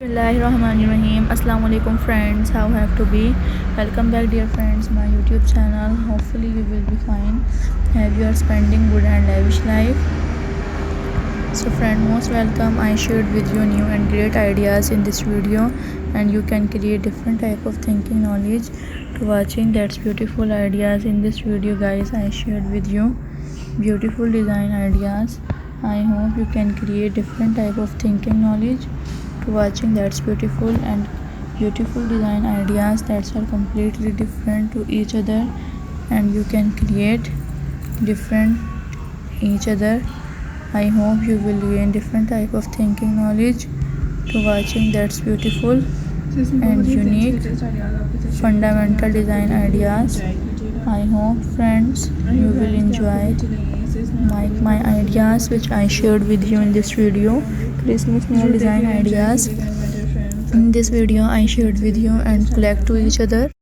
Bismillahirrahmanirrahim. Assalamu alaikum friends. How have to be? Welcome back dear friends my YouTube channel. Hopefully you will be fine. Have you are spending good and lavish life. So friend, most welcome. I shared with you new and great ideas in this video, and you can create different type of thinking knowledge to watching that's beautiful ideas in this video guys. I shared with you beautiful design ideas. I hope you can create different type of thinking knowledge to watching that's beautiful and beautiful design ideas that are completely different to each other, and you can create different each other. I hope you will gain different type of thinking knowledge to watching that's beautiful and unique fundamental design ideas. I hope friends you will enjoy my ideas which I shared with you in this video. Christmas new design ideas in this video I shared with you and collect to each other.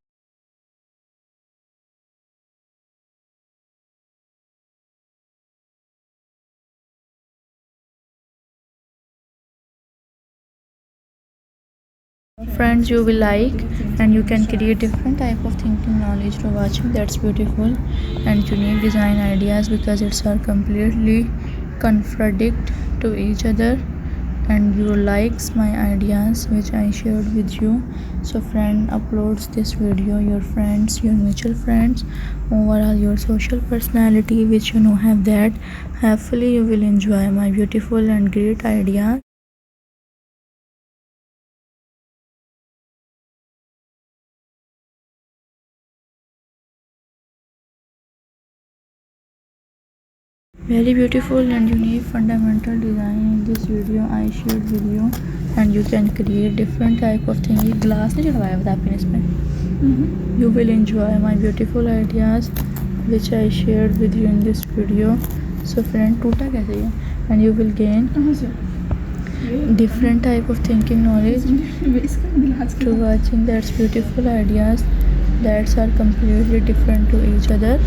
Friends you will like, and you can create different type of thinking knowledge to watching that's beautiful and unique design ideas because it's are completely contradict to each other, and you likes my ideas which I shared with you. So friend uploads this video your friends, your mutual friends, overall your social personality which you know have that. Hopefully you will enjoy my beautiful and great ideas. Very beautiful and unique fundamental design in this video I shared with you, and you can create different type of thing. ये glass नहीं चढ़वाया बता आपने इसमें. You will enjoy my beautiful ideas which I shared with you in this video. So friend टूटा कैसे ये? And you will gain different type of thinking knowledge to watching that's beautiful ideas that are completely different to each other.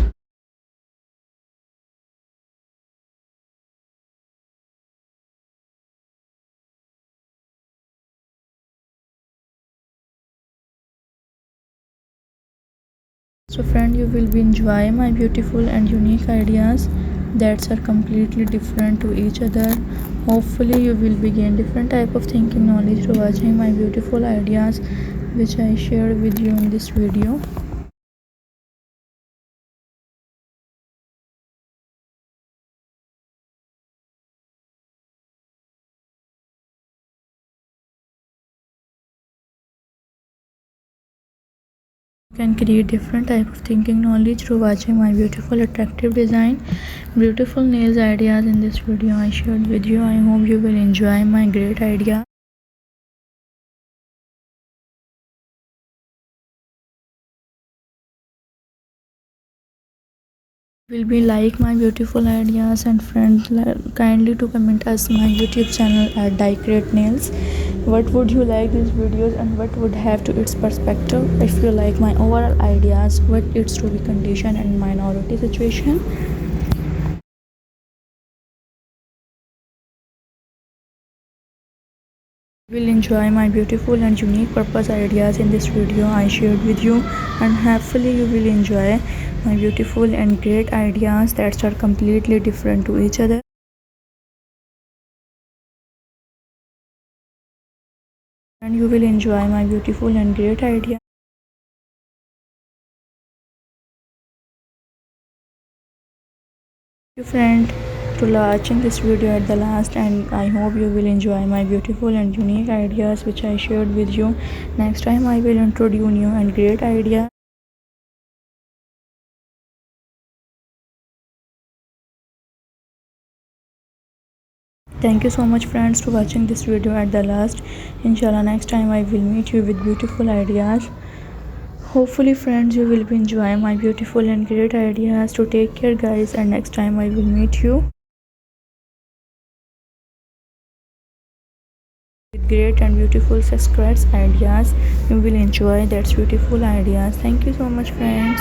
So friend you will be enjoy my beautiful and unique ideas that are completely different to each other. Hopefully you will be gain different type of thinking knowledge to watching my beautiful ideas which I shared with you in this video. You can create different type of thinking knowledge through watching my beautiful attractive design, beautiful nails ideas in this video I shared with you. I hope you will enjoy my great idea. Will be like my beautiful ideas, and friends kindly to comment us my YouTube channel at Decorate Nails. What would you like these videos and what would have to its perspective? If you like my overall ideas, what it's to be condition and minority situation. Will enjoy my beautiful and unique purpose ideas in this video I shared with you, and hopefully you will enjoy my beautiful and great ideas that are completely different to each other. And you will enjoy my beautiful and great idea. Thank you friend to watching this video at the last, and I hope you will enjoy my beautiful and unique ideas which I shared with you. Next time I will introduce new and great ideas. Thank you so much friends to watching this video at the last. Inshallah next time I will meet you with beautiful ideas. Hopefully friends you will be enjoying my beautiful and great ideas. To take care guys, and next time I will meet you with great and beautiful subscribes ideas. You will enjoy that's beautiful ideas. Thank you so much friends.